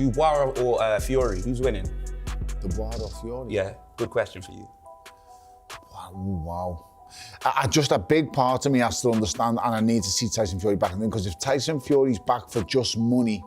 Dubois or Fury? Who's winning? Dubois or Fury? Yeah, good question for you. Wow. Just a big part of me has to understand, and I need to see Tyson Fury back in the ring, because if Tyson Fury's back for just money,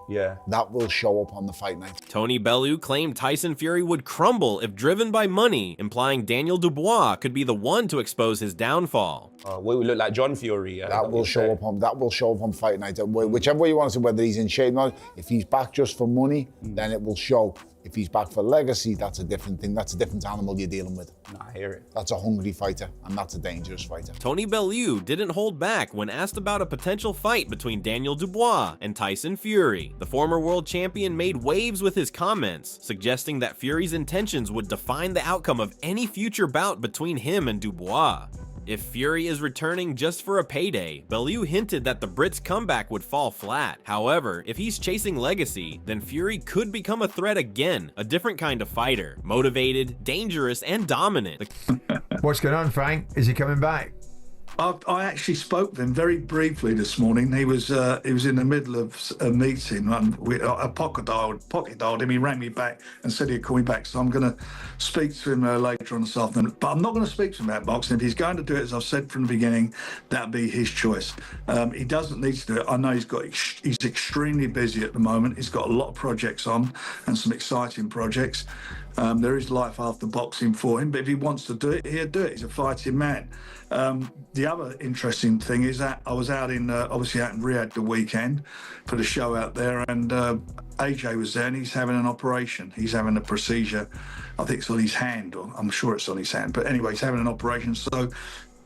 that will show up on the fight night. Tony Bellew claimed Tyson Fury would crumble if driven by money, implying Daniel Dubois could be the one to expose his downfall. We would look like John Fury. That will show up on fight night. Whichever way you want to say, whether he's in shape or not, if he's back just for money, then it will show. If he's back for legacy, that's a different thing. That's a different animal you're dealing with. I hear it. That's a hungry fighter, and that's a dangerous fighter. Tony Bellew didn't hold back when asked about a potential fight between Daniel Dubois and Tyson Fury. The former world champion made waves with his comments, suggesting that Fury's intentions would define the outcome of any future bout between him and Dubois. If Fury is returning just for a payday, Bellew hinted that the Brit's comeback would fall flat. However, if he's chasing legacy, then Fury could become a threat again, a different kind of fighter, motivated, dangerous, and dominant. What's going on, Frank? Is he coming back? I actually spoke with him very briefly this morning. He was in the middle of a meeting. I pocket dialed him. He rang me back and said he'd call me back. So I'm going to speak to him later on this afternoon. But I'm not going to speak to him about boxing. If he's going to do it, as I've said from the beginning, that'd be his choice. He doesn't need to do it. I know he's extremely busy at the moment. He's got a lot of projects on and some exciting projects. There is life after boxing for him, but if he wants to do it, he'll do it. He's a fighting man. The other interesting thing is that I was obviously out in Riyadh the weekend for the show out there, and AJ was there, and he's having an operation. He's having a procedure. I think it's on his hand, or I'm sure it's on his hand. But anyway, he's having an operation. So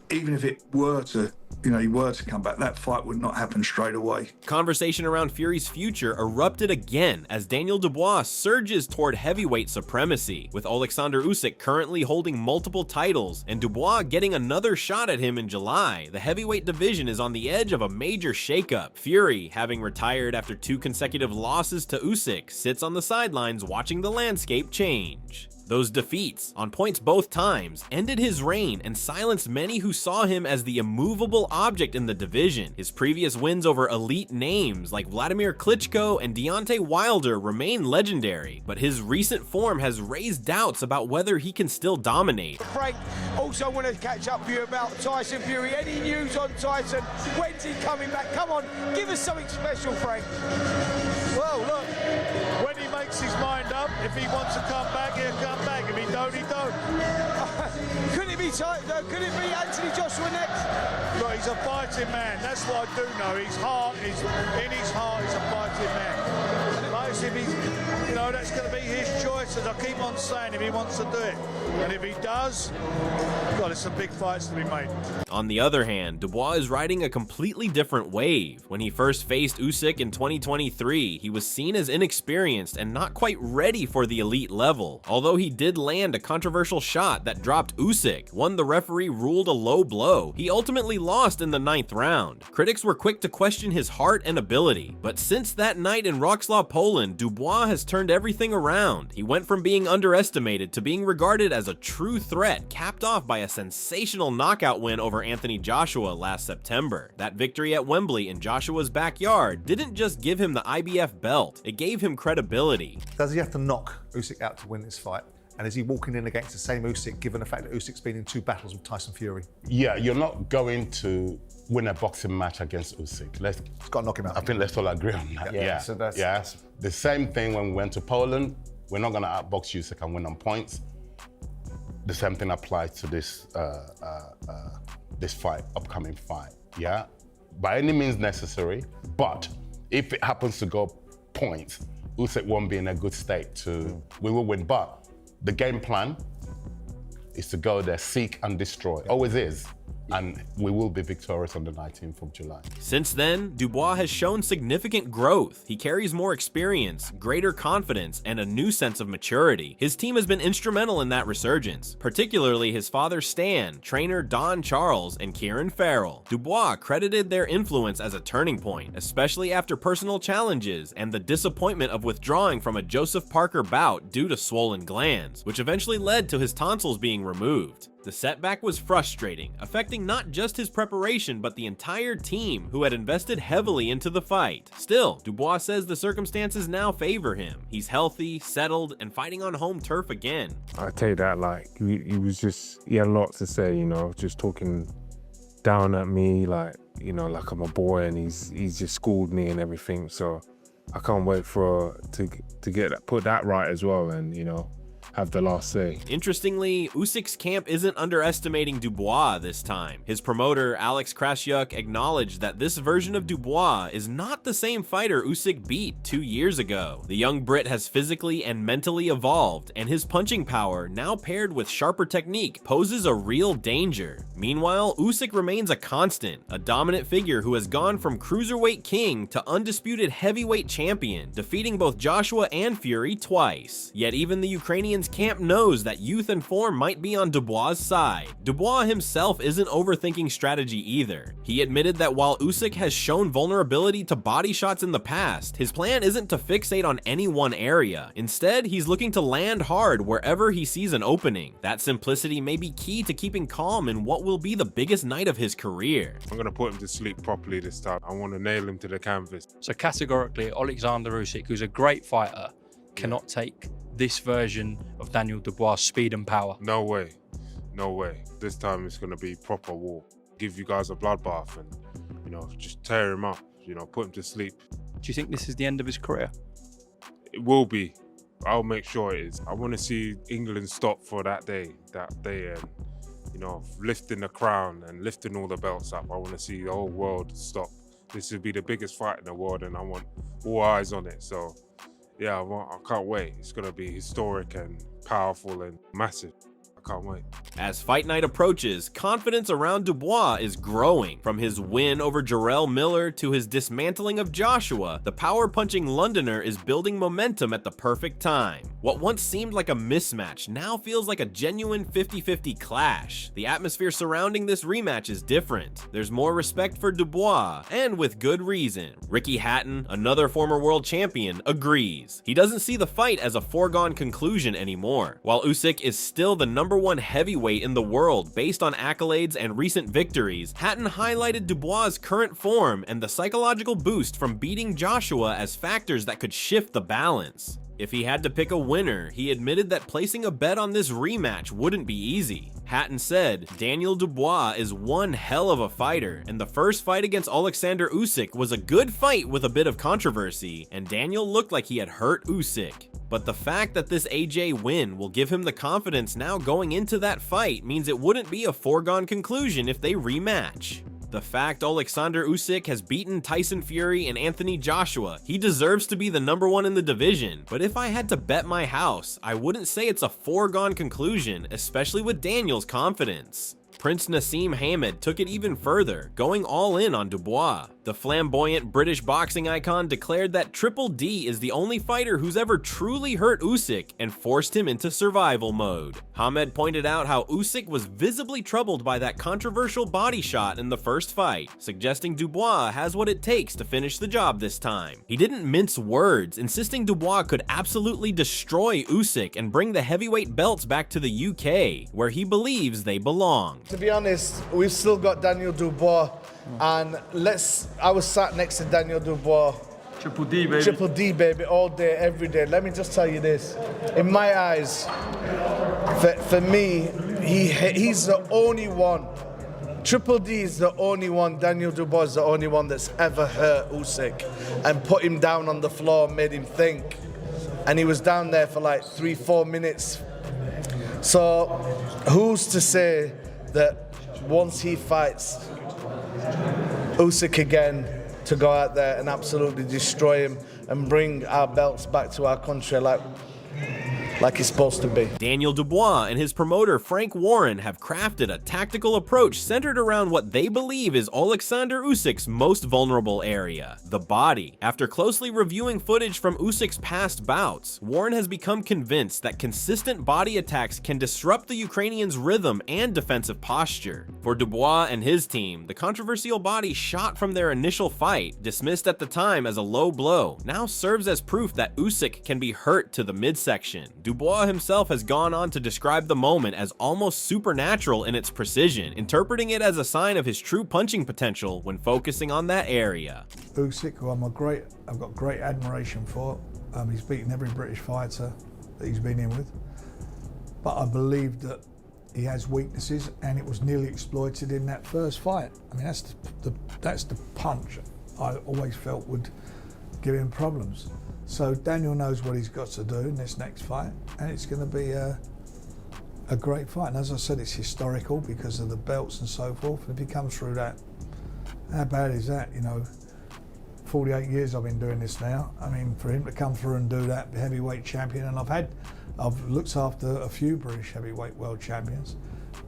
even if it were to, he were to come back, that fight would not happen straight away. Conversation around Fury's future erupted again as Daniel Dubois surges toward heavyweight supremacy, with Alexander Usyk currently holding multiple titles and Dubois getting another shot at him in July. The heavyweight division is on the edge of a major shakeup. Fury, having retired after 2 consecutive losses to Usyk, sits on the sidelines watching the landscape change. Those defeats, on points both times, ended his reign and silenced many who saw him as the immovable object in the division. His previous wins over elite names like Vladimir Klitschko and Deontay Wilder remain legendary, but his recent form has raised doubts about whether he can still dominate. Frank, also want to catch up with you about Tyson Fury. Any news on Tyson? When's he coming back? Come on, give us something special, Frank. Well, look, when he makes his mind up, if he wants to come back, he'll come back. If he don't, he don't. Could it be Anthony Joshua next? Look, he's a fighting man. That's what I do know. In his heart, he's a fighting man. Most if he's, that's going to be his choice, as I keep on saying, if he wants to do it. And if he does, God, there's some big fights to be made. On the other hand, Dubois is riding a completely different wave. When he first faced Usyk in 2023, he was seen as inexperienced and not quite ready for the elite level. Although he did land a controversial shot that dropped Usyk, one the referee ruled a low blow, he ultimately lost in the 9th round. Critics were quick to question his heart and ability, but since that night in Wrocław, Poland, Dubois has turned everything around. He went from being underestimated to being regarded as a true threat, capped off by a sensational knockout win over Anthony Joshua last September. That victory at Wembley in Joshua's backyard didn't just give him the IBF belt, it gave him credibility. Does he have to knock Usyk out to win this fight? And is he walking in against the same Usyk, given the fact that Usyk's been in 2 battles with Tyson Fury? Yeah, you're not going to win a boxing match against Usyk. He's got to knock him out. I think let's all agree on that. Yeah. So that's... Yes. The same thing when we went to Poland. We're not going to outbox Usyk and win on points. The same thing applies to this upcoming fight. Yeah, by any means necessary. But if it happens to go points, Usyk won't be in a good state to. We will win. But the game plan is to go there, seek and destroy. Always is. And we will be victorious on the 19th of July. Since then, Dubois has shown significant growth. He carries more experience, greater confidence, and a new sense of maturity. His team has been instrumental in that resurgence, particularly his father Stan, trainer Don Charles, and Kieran Farrell. Dubois credited their influence as a turning point, especially after personal challenges and the disappointment of withdrawing from a Joseph Parker bout due to swollen glands, which eventually led to his tonsils being removed. The setback was frustrating, affecting not just his preparation but the entire team who had invested heavily into the fight. Still, Dubois says the circumstances now favor him. He's healthy, settled, and fighting on home turf again. I take that like he had a lot to say, you know, just talking down at me like, you know, like I'm a boy, and he's just schooled me and everything. So I can't wait to get put that right as well, and you know, have the last say. Interestingly, Usyk's camp isn't underestimating Dubois this time. His promoter, Alex Krassyuk, acknowledged that this version of Dubois is not the same fighter Usyk beat 2 years ago. The young Brit has physically and mentally evolved, and his punching power, now paired with sharper technique, poses a real danger. Meanwhile, Usyk remains a constant, a dominant figure who has gone from cruiserweight king to undisputed heavyweight champion, defeating both Joshua and Fury twice. Yet even the Ukrainian's camp knows that youth and form might be on Dubois' side. Dubois himself isn't overthinking strategy either. He admitted that while Usyk has shown vulnerability to body shots in the past, his plan isn't to fixate on any one area. Instead, he's looking to land hard wherever he sees an opening. That simplicity may be key to keeping calm in what will be the biggest night of his career. I'm gonna put him to sleep properly this time. I want to nail him to the canvas. So categorically, Alexander Usyk, who's a great fighter, cannot take this version of Daniel Dubois' speed and power. No way, no way. This time it's gonna be proper war. Give you guys a bloodbath and, you know, just tear him up. You know, put him to sleep. Do you think this is the end of his career? It will be. I'll make sure it is. I want to see England stop for that day, and you know, lifting the crown and lifting all the belts up. I want to see the whole world stop. This will be the biggest fight in the world, and I want all eyes on it. So, yeah, I can't wait. It's going to be historic and powerful and massive. I can't wait. As fight night approaches, confidence around Dubois is growing. From his win over Jarrell Miller to his dismantling of Joshua, the power-punching Londoner is building momentum at the perfect time. What once seemed like a mismatch now feels like a genuine 50-50 clash. The atmosphere surrounding this rematch is different. There's more respect for Dubois, and with good reason. Ricky Hatton, another former world champion, agrees. He doesn't see the fight as a foregone conclusion anymore. While Usyk is still the #1 heavyweight in the world based on accolades and recent victories, Hatton highlighted Dubois' current form and the psychological boost from beating Joshua as factors that could shift the balance. If he had to pick a winner, he admitted that placing a bet on this rematch wouldn't be easy. Hatton said, "Daniel Dubois is one hell of a fighter, and the first fight against Alexander Usyk was a good fight with a bit of controversy, and Daniel looked like he had hurt Usyk. But the fact that this AJ win will give him the confidence now going into that fight means it wouldn't be a foregone conclusion if they rematch. The fact Alexander Usyk has beaten Tyson Fury and Anthony Joshua, he deserves to be the #1 in the division. But if I had to bet my house, I wouldn't say it's a foregone conclusion, especially with Daniel's confidence." Prince Nassim Hamed took it even further, going all in on Dubois. The flamboyant British boxing icon declared that Triple D is the only fighter who's ever truly hurt Usyk and forced him into survival mode. Hamed pointed out how Usyk was visibly troubled by that controversial body shot in the first fight, suggesting Dubois has what it takes to finish the job this time. He didn't mince words, insisting Dubois could absolutely destroy Usyk and bring the heavyweight belts back to the UK, where he believes they belong. To be honest, we've still got Daniel Dubois, and I was sat next to Daniel Dubois. Triple D, baby. Triple D, baby, all day, every day. Let me just tell you this. In my eyes, for me, he's the only one. Triple D is the only one, Daniel Dubois is the only one that's ever hurt Usyk and put him down on the floor, made him think. And he was down there for like 3-4 minutes. So who's to say that once he fights Usyk again, to go out there and absolutely destroy him and bring our belts back to our country like it's supposed to be. Daniel Dubois and his promoter Frank Warren have crafted a tactical approach centered around what they believe is Alexander Usyk's most vulnerable area, the body. After closely reviewing footage from Usyk's past bouts, Warren has become convinced that consistent body attacks can disrupt the Ukrainian's rhythm and defensive posture. For Dubois and his team, the controversial body shot from their initial fight, dismissed at the time as a low blow, now serves as proof that Usyk can be hurt to the midsection. Dubois himself has gone on to describe the moment as almost supernatural in its precision, interpreting it as a sign of his true punching potential when focusing on that area. Usyk, who I've got great admiration for. He's beaten every British fighter that he's been in with. But I believe that he has weaknesses, and it was nearly exploited in that first fight. I mean, that's the punch I always felt would give him problems. So Daniel knows what he's got to do in this next fight, and it's going to be a great fight. And as I said, it's historical because of the belts and so forth. And if he comes through that, how bad is that? 48 years I've been doing this now. I mean, for him to come through and do that, the heavyweight champion, and I've looked after a few British heavyweight world champions,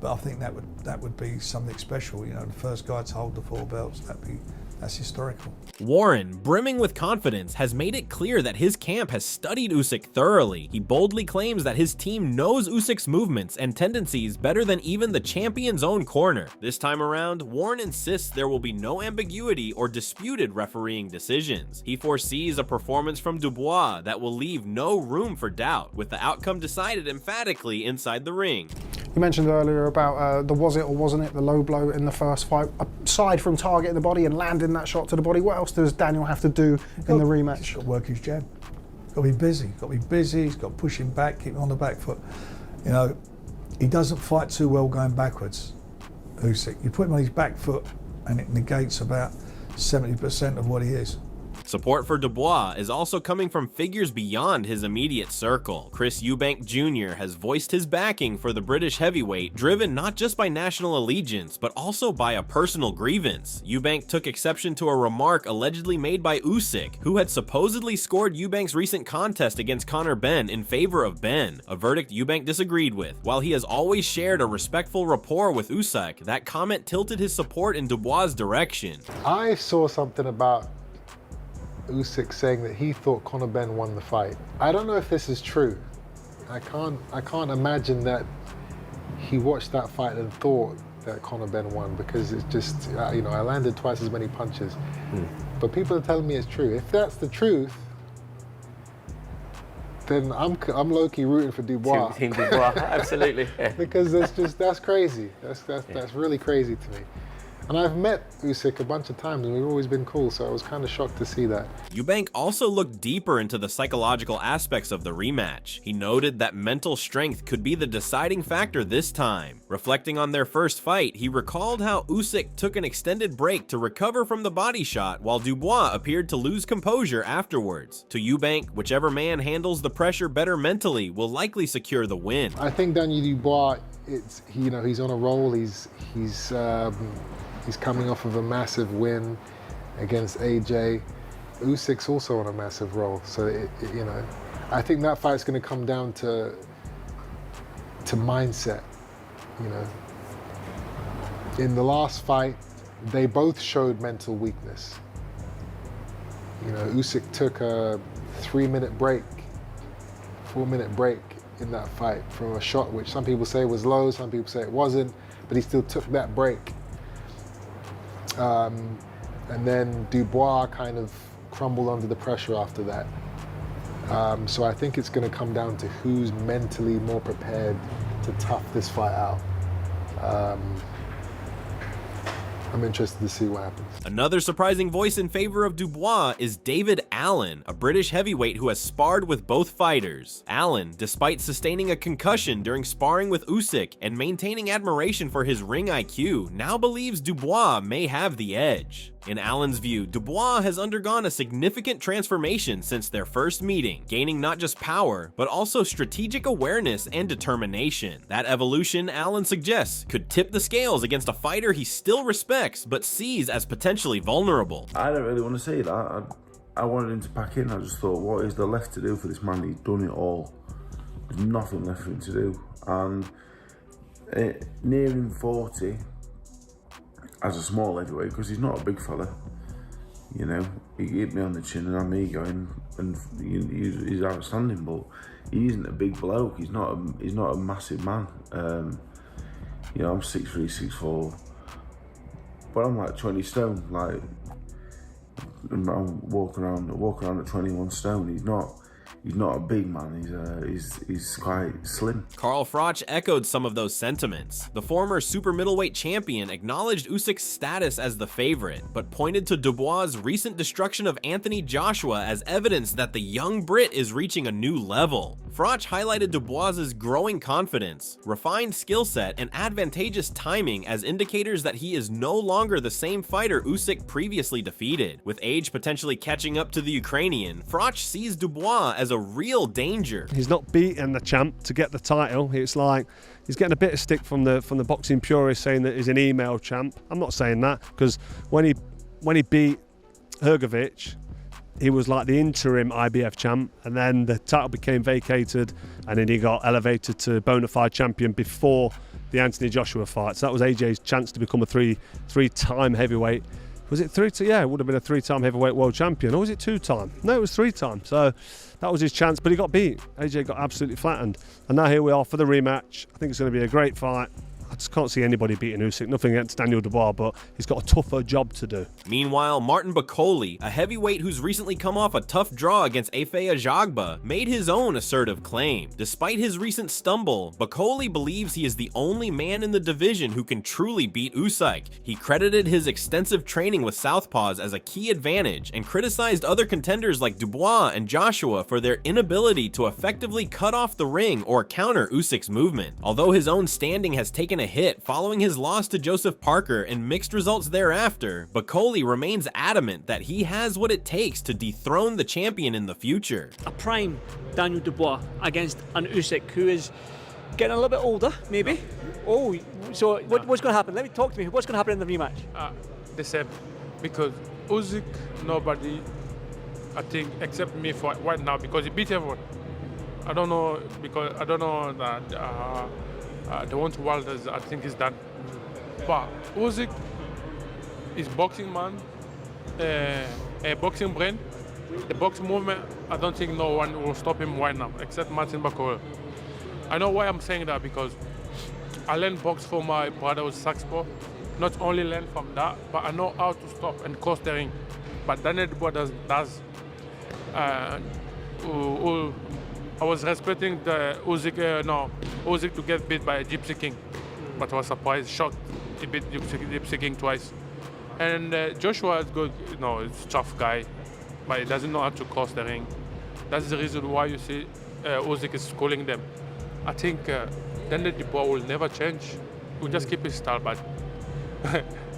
but I think that would be something special. The first guy to hold the 4 belts, that's historical. Warren, brimming with confidence, has made it clear that his camp has studied Usyk thoroughly. He boldly claims that his team knows Usyk's movements and tendencies better than even the champion's own corner. This time around, Warren insists there will be no ambiguity or disputed refereeing decisions. He foresees a performance from Dubois that will leave no room for doubt, with the outcome decided emphatically inside the ring. You mentioned earlier about the was it or wasn't it, the low blow in the first fight. Aside from targeting the body and landing that shot to the body, what else does Daniel have to do in the rematch? He's got to work his jab. Got to be busy. He's got to push him back, keep him on the back foot. He doesn't fight too well going backwards, Usyk. You put him on his back foot and it negates about 70% of what he is. Support for Dubois is also coming from figures beyond his immediate circle. Chris Eubank Jr. has voiced his backing for the British heavyweight, driven not just by national allegiance, but also by a personal grievance. Eubank took exception to a remark allegedly made by Usyk, who had supposedly scored Eubank's recent contest against Conor Benn in favor of Benn, a verdict Eubank disagreed with. While he has always shared a respectful rapport with Usyk, that comment tilted his support in Dubois' direction. I saw something about Usyk saying that he thought Conor Benn won the fight. I don't know if this is true. I can't imagine that he watched that fight and thought that Conor Benn won, because it's just, I landed twice as many punches. But people are telling me it's true. If that's the truth, then I'm low-key rooting for Dubois. Team Dubois, absolutely. Because that's crazy. That's really crazy to me. And I've met Usyk a bunch of times and we've always been cool, so I was kind of shocked to see that. Eubank also looked deeper into the psychological aspects of the rematch. He noted that mental strength could be the deciding factor this time. Reflecting on their first fight, he recalled how Usyk took an extended break to recover from the body shot, while Dubois appeared to lose composure afterwards. To Eubank, whichever man handles the pressure better mentally will likely secure the win. I think Daniel Dubois, he's on a roll. He's coming off of a massive win against AJ. Usyk's also on a massive roll, so I think that fight's going to come down to mindset. In the last fight, they both showed mental weakness. Usyk took a 4-minute break in that fight from a shot which some people say was low, some people say it wasn't, but he still took that break. And then Dubois kind of crumbled under the pressure after that. So I think it's going to come down to who's mentally more prepared to tough this fight out. I'm interested to see what happens. Another surprising voice in favor of Dubois is David Allen, a British heavyweight who has sparred with both fighters. Allen, despite sustaining a concussion during sparring with Usyk and maintaining admiration for his ring IQ, now believes Dubois may have the edge. In Allen's view, Dubois has undergone a significant transformation since their first meeting, gaining not just power, but also strategic awareness and determination. That evolution, Allen suggests, could tip the scales against a fighter he still respects, but sees as potentially vulnerable. I don't really want to say that. I wanted him to pack in. I just thought, what is there left to do for this man? He's done it all. There's nothing left for him to do. And nearing 40, as a small heavyweight, because he's not a big fella, he hit me on the chin and had me going, and he's outstanding, but he isn't a big bloke. He's not a massive man. I'm 6'3", 6'4", but I'm like 20 stone. I'm walking around at 21 stone. he's not a big man. He's quite slim. Carl Froch echoed some of those sentiments. The former super middleweight champion acknowledged Usyk's status as the favorite, but pointed to Dubois' recent destruction of Anthony Joshua as evidence that the young Brit is reaching a new level. Froch highlighted Dubois' growing confidence, refined skill set, and advantageous timing as indicators that he is no longer the same fighter Usyk previously defeated. With age potentially catching up to the Ukrainian, Froch sees Dubois as a real danger. He's not beaten the champ to get the title. It's like he's getting a bit of stick from the boxing purists saying that he's an email champ. I'm not saying that, because when he beat Hrgovic, he was like the interim IBF champ, and then the title became vacated, and then he got elevated to bona fide champion before the Anthony Joshua fight. So that was AJ's chance to become a three-time heavyweight. Was it yeah, it would have been a three-time heavyweight world champion. Or was it two-time? No, it was three-time. So that was his chance, but he got beat. AJ got absolutely flattened. And now here we are for the rematch. I think it's going to be a great fight. I just can't see anybody beating Usyk. Nothing against Daniel Dubois, but he's got a tougher job to do. Meanwhile, Martin Bakoli, a heavyweight who's recently come off a tough draw against Efe Ajagba, made his own assertive claim. Despite his recent stumble, Bakoli believes he is the only man in the division who can truly beat Usyk. He credited his extensive training with southpaws as a key advantage and criticized other contenders like Dubois and Joshua for their inability to effectively cut off the ring or counter Usyk's movement. Although his own standing has taken a hit following his loss to Joseph Parker and mixed results thereafter, Bakoli remains adamant that he has what it takes to dethrone the champion in the future. A prime Daniel Dubois against an Usyk who is getting a little bit older, maybe. Oh, so what's going to happen? Let me talk to me. What's going to happen in the rematch? The same, because Usyk, nobody, I think, except me for right now, because he beat everyone. I don't know, because I don't know that the one to Wilders, I think, is done. But Usyk is boxing man, a boxing brain. The boxing movement, I don't think no one will stop him right now, except Martin Bakoli. I know why I'm saying that, because I learned box from my brother with Saxpo. Not only learn from that, but I know how to stop and cross the ring. But Daniel Dubois does. I was respecting the Usyk to get beat by Gypsy King, but I was surprised, shocked. He beat Gypsy King twice. And Joshua is good, he's a tough guy, but he doesn't know how to cross the ring. That's the reason why you see Usyk is schooling them. I think Daniel Dubois will never change. He'll just keep his style, but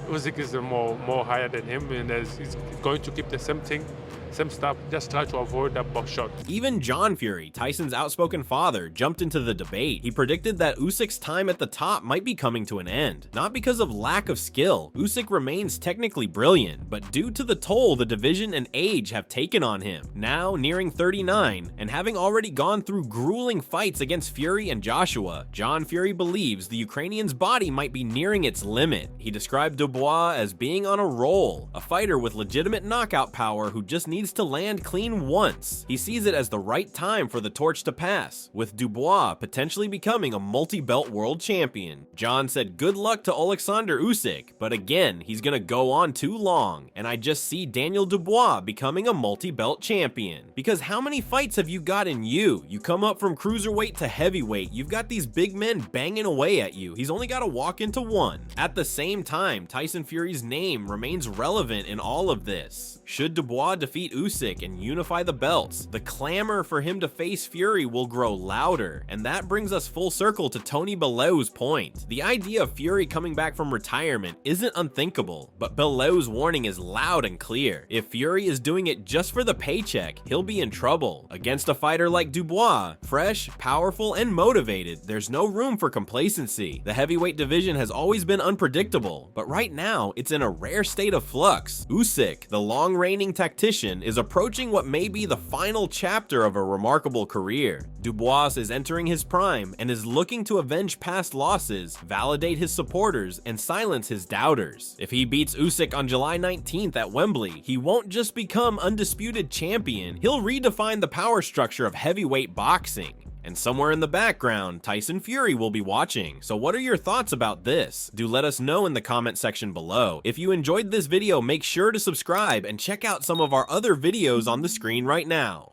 Usyk is more higher than him, and he's going to keep the same thing. Same stuff, just try to avoid that box shot. Even John Fury, Tyson's outspoken father, jumped into the debate. He predicted that Usyk's time at the top might be coming to an end. Not because of lack of skill. Usyk remains technically brilliant, but due to the toll the division and age have taken on him. Now nearing 39, and having already gone through grueling fights against Fury and Joshua, John Fury believes the Ukrainian's body might be nearing its limit. He described Dubois as being on a roll, a fighter with legitimate knockout power who just needs to land clean once. He sees it as the right time for the torch to pass, with Dubois potentially becoming a multi-belt world champion. John said good luck to Alexander Usyk, but again, he's gonna go on too long, and I just see Daniel Dubois becoming a multi-belt champion. Because how many fights have you got in you? You come up from cruiserweight to heavyweight, you've got these big men banging away at you. He's only gotta walk into one. At the same time, Tyson Fury's name remains relevant in all of this. Should Dubois defeat Usyk and unify the belts, the clamor for him to face Fury will grow louder, and that brings us full circle to Tony Bellew's point. The idea of Fury coming back from retirement isn't unthinkable, but Bellew's warning is loud and clear. If Fury is doing it just for the paycheck, he'll be in trouble. Against a fighter like Dubois, fresh, powerful, and motivated, there's no room for complacency. The heavyweight division has always been unpredictable, but right now, it's in a rare state of flux. Usyk, the long-reigning tactician, is approaching what may be the final chapter of a remarkable career. Dubois is entering his prime and is looking to avenge past losses, validate his supporters, and silence his doubters. If he beats Usyk on July 19th at Wembley, he won't just become undisputed champion, he'll redefine the power structure of heavyweight boxing. And somewhere in the background, Tyson Fury will be watching. So what are your thoughts about this? Do let us know in the comment section below. If you enjoyed this video, make sure to subscribe and check out some of our other videos on the screen right now.